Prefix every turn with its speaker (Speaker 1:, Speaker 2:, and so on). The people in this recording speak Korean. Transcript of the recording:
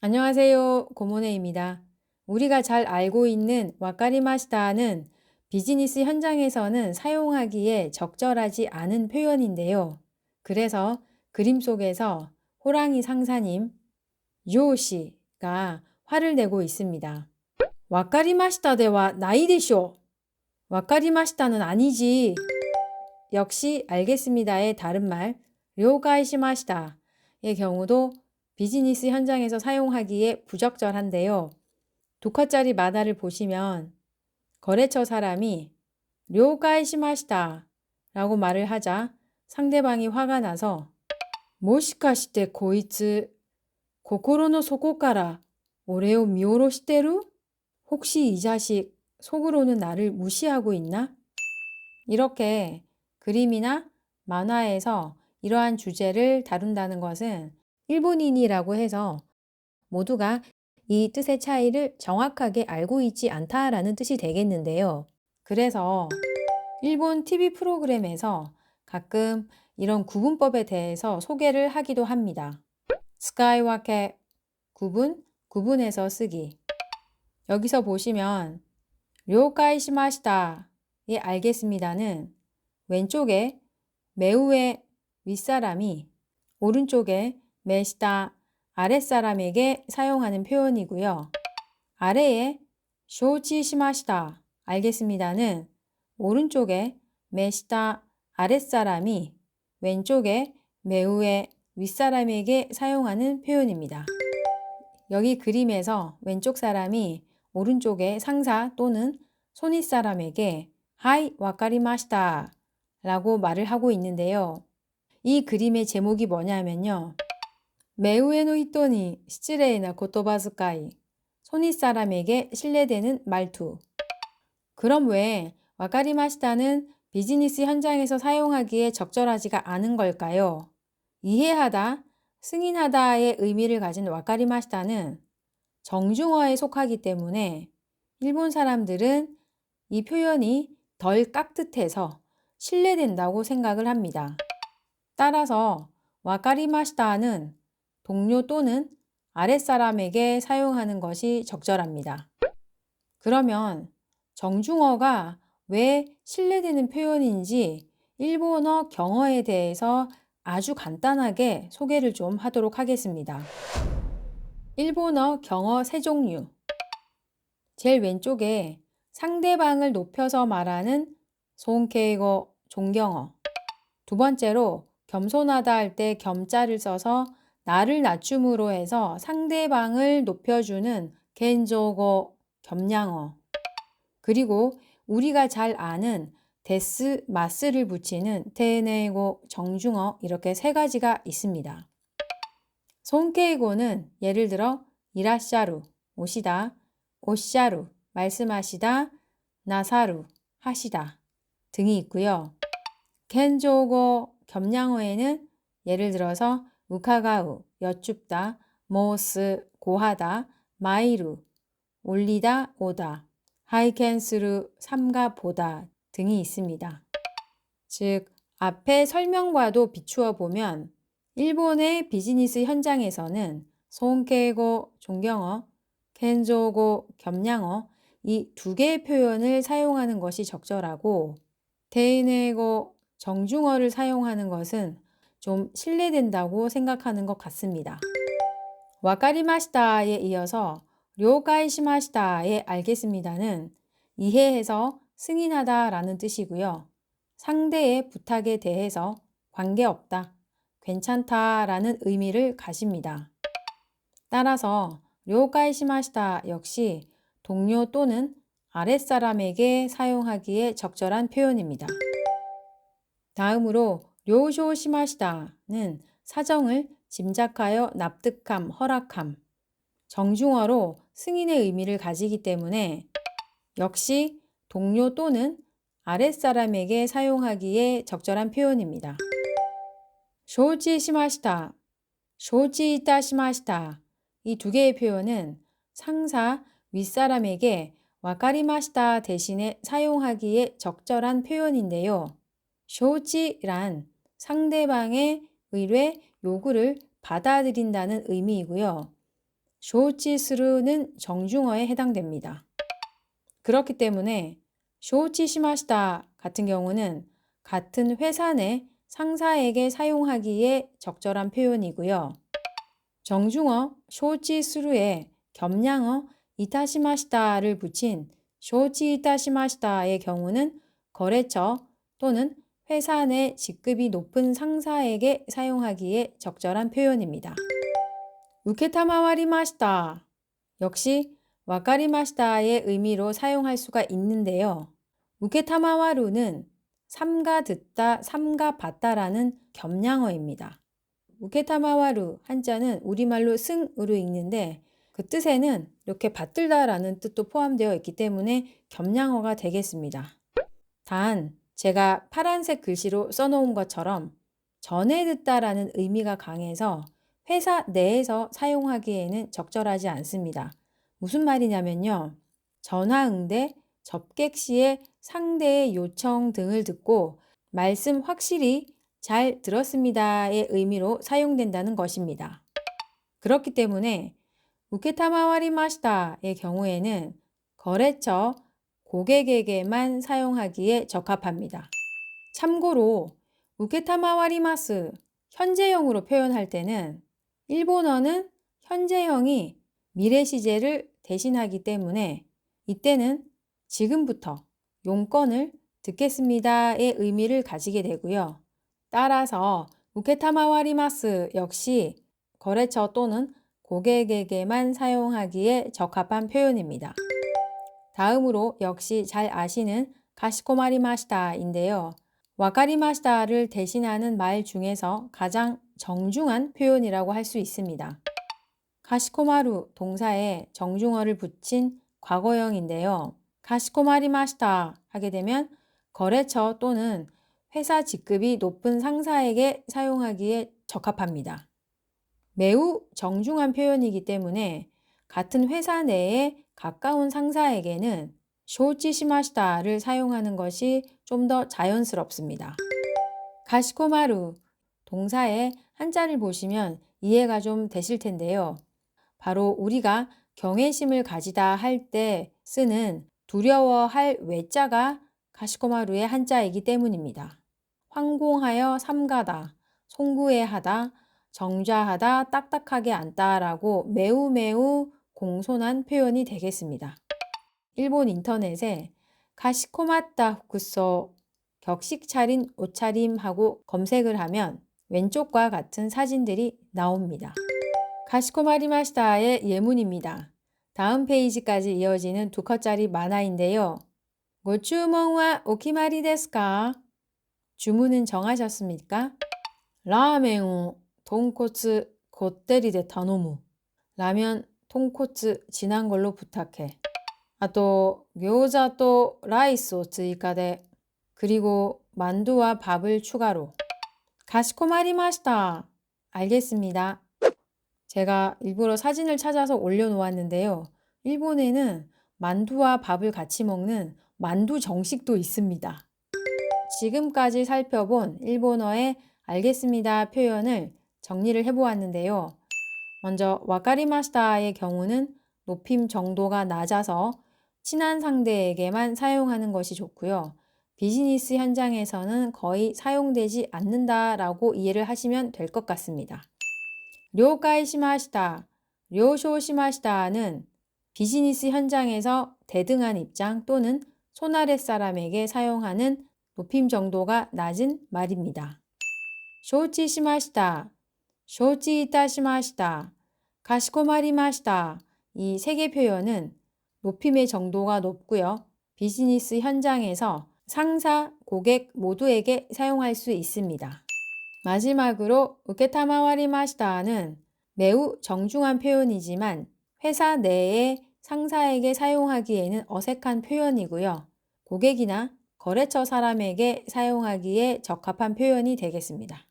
Speaker 1: 안녕하세요. 고모네입니다. 우리가 잘 알고 있는 와카리마시다는 비즈니스 현장에서는 사용하기에 적절하지 않은 표현인데요. 그래서 그림 속에서 호랑이 상사님 요시가 화를 내고 있습니다. 와카리마시다대와 나이데쇼. 와카리마시다는 아니지. 역시 알겠습니다의 다른 말 료가이시마시다의 경우도 비즈니스 현장에서 사용하기에 부적절한데요. 두 컷짜리 만화를 보시면 거래처 사람이 료가이시마시다 라고 말을 하자 상대방이 화가 나서 모시카시테 고이츠 고코로노 소코카라 오레오 미오로시테루? 혹시 이 자식 속으로는 나를 무시하고 있나? 이렇게 그림이나 만화에서 이러한 주제를 다룬다는 것은 일본인이라고 해서 모두가 이 뜻의 차이를 정확하게 알고 있지 않다라는 뜻이 되겠는데요. 그래서 일본 TV 프로그램에서 가끔 이런 구분법에 대해서 소개를 하기도 합니다. 스카이와케 구분해서 쓰기. 여기서 보시면 료카이시마시다 예 알겠습니다는 왼쪽에 매우의 윗사람이 오른쪽에 메시다 아랫사람에게 사용하는 표현이고요. 아래에 쇼치시마시다 알겠습니다는 오른쪽에 메시다 아랫사람이 왼쪽에 매우의 윗사람에게 사용하는 표현입니다. 여기 그림에서 왼쪽 사람이 오른쪽에 상사 또는 손윗사람에게 하이 와카리마시다 라고 말을 하고 있는데요. 이 그림의 제목이 뭐냐면요. 메우에노 히토니 시츠레이나 고토바즈카이 손윗사람에게 신뢰되는 말투. 그럼 왜 와카리마시다는 비즈니스 현장에서 사용하기에 적절하지가 않은 걸까요? 이해하다, 승인하다의 의미를 가진 와카리마시다는 정중어에 속하기 때문에 일본 사람들은 이 표현이 덜 깍듯해서 신뢰된다고 생각을 합니다. 따라서 와카리마시다는 동료 또는 아랫사람에게 사용하는 것이 적절합니다. 그러면 정중어가 왜 신뢰되는 표현인지 일본어 경어에 대해서 아주 간단하게 소개를 좀 하도록 하겠습니다. 일본어 경어 세 종류. 제일 왼쪽에 상대방을 높여서 말하는 손케이고 존경어. 두 번째로 겸손하다 할 때 겸자를 써서 나를 낮춤으로 해서 상대방을 높여주는 겐조고 겸양어. 그리고 우리가 잘 아는 데스, 마스를 붙이는 테네고 정중어 이렇게 세 가지가 있습니다. 손케이고는 예를 들어 이라샤루 오시다, 오샤루 말씀하시다, 나사루 하시다 등이 있고요. 겐조고 겸양어에는 예를 들어서 우카가우 여쭙다, 모스 고하다, 마이루 올리다 오다, 하이켄스루 삼가 보다 등이 있습니다. 즉 앞에 설명과도 비추어 보면 일본의 비즈니스 현장에서는 손케고 존경어, 켄조고 겸양어 이 두 개의 표현을 사용하는 것이 적절하고 테이네고 정중어를 사용하는 것은 좀 신뢰된다고 생각하는 것 같습니다. 와카리마시다에 이어서 료카이시마시다에 알겠습니다는 이해해서 승인하다 라는 뜻이고요. 상대의 부탁에 대해서 관계없다, 괜찮다 라는 의미를 가집니다. 따라서 료카이시마시다 역시 동료 또는 아랫사람에게 사용하기에 적절한 표현입니다. 다음으로 료쇼시마시다는 사정을 짐작하여 납득함, 허락함, 정중어로 승인의 의미를 가지기 때문에 역시 동료 또는 아랫사람에게 사용하기에 적절한 표현입니다. 쇼지시마시다, 쇼지이타시마시다 이 두 개의 표현은 상사, 윗사람에게 와카리마시다 대신에 사용하기에 적절한 표현인데요. 쇼지란 상대방의 의뢰, 요구를 받아들인다는 의미이고요. 쇼치스루는 정중어에 해당됩니다. 그렇기 때문에 쇼치시마시다 같은 경우는 같은 회사 내 상사에게 사용하기에 적절한 표현이고요. 정중어 쇼치스루에 겸양어 이타시마시다를 붙인 쇼치 이타시마시다의 경우는 거래처 또는 회사 내 직급이 높은 상사에게 사용하기에 적절한 표현입니다. 우케타마와리마시다 역시 와카리마시다의 의미로 사용할 수가 있는데요. 우케타마와루는 삼가 듣다, 삼가 받다라는 겸양어입니다. 우케타마와루 한자는 우리말로 승으로 읽는데 그 뜻에는 이렇게 받들다라는 뜻도 포함되어 있기 때문에 겸양어가 되겠습니다. 단 제가 파란색 글씨로 써놓은 것처럼 전해 듣다라는 의미가 강해서 회사 내에서 사용하기에는 적절하지 않습니다. 무슨 말이냐면요. 전화응대, 접객 시에 상대의 요청 등을 듣고 말씀 확실히 잘 들었습니다의 의미로 사용된다는 것입니다. 그렇기 때문에 우케타마와리마시다의 경우에는 거래처, 고객에게만 사용하기에 적합합니다. 참고로 우케타마와리마스 현재형으로 표현할 때는 일본어는 현재형이 미래 시제를 대신하기 때문에 이때는 지금부터 용건을 듣겠습니다의 의미를 가지게 되고요. 따라서 우케타마와리마스 역시 거래처 또는 고객에게만 사용하기에 적합한 표현입니다. 다음으로 역시 잘 아시는 가시코마리마시다인데요. 와카리마시다를 대신하는 말 중에서 가장 정중한 표현이라고 할 수 있습니다. 가시코마루 동사에 정중어를 붙인 과거형인데요. 가시코마리마시다 하게 되면 거래처 또는 회사 직급이 높은 상사에게 사용하기에 적합합니다. 매우 정중한 표현이기 때문에 같은 회사 내에 가까운 상사에게는 쇼치시마시다를 사용하는 것이 좀 더 자연스럽습니다. 가시코마루 동사의 한자를 보시면 이해가 좀 되실 텐데요. 바로 우리가 경외심을 가지다 할 때 쓰는 두려워할 외자가 가시코마루의 한자이기 때문입니다. 황공하여 삼가다, 송구해하다, 정좌하다, 딱딱하게 앉다라고 매우 공손한 표현이 되겠습니다. 일본 인터넷에 가시코마타 후쿠소 격식 차린 옷차림하고 검색을 하면 왼쪽과 같은 사진들이 나옵니다. 가시코마리마시다의 예문입니다. 다음 페이지까지 이어지는 2컷짜리 만화인데요. 고추몽와 오키마리 데스까? 주문은 정하셨습니까? 라멘을 돈코츠 겉테리데 타노무. 라면 통코츠 진한 걸로 부탁해. 또餃子또 라이스追加で. 그리고 만두와 밥을 추가로. 가시코마리마시다. 알겠습니다. 제가 일부러 사진을 찾아서 올려놓았는데요. 일본에는 만두와 밥을 같이 먹는 만두 정식도 있습니다. 지금까지 살펴본 일본어의 알겠습니다 표현을 정리를 해보았는데요. 먼저 와카리마시다의 경우는 높임 정도가 낮아서 친한 상대에게만 사용하는 것이 좋고요. 비즈니스 현장에서는 거의 사용되지 않는다라고 이해를 하시면 될 것 같습니다. 료카이시마시다, 료쇼시마시다는 비즈니스 현장에서 대등한 입장 또는 손아랫 사람에게 사용하는 높임 정도가 낮은 말입니다. 쇼치시마시다, 쇼치이타시마시다, 가시코마리마시다 이 세 개 표현은 높임의 정도가 높고요. 비즈니스 현장에서 상사, 고객 모두에게 사용할 수 있습니다. 마지막으로 우케타마와리마시다는 매우 정중한 표현이지만 회사 내에 상사에게 사용하기에는 어색한 표현이고요. 고객이나 거래처 사람에게 사용하기에 적합한 표현이 되겠습니다.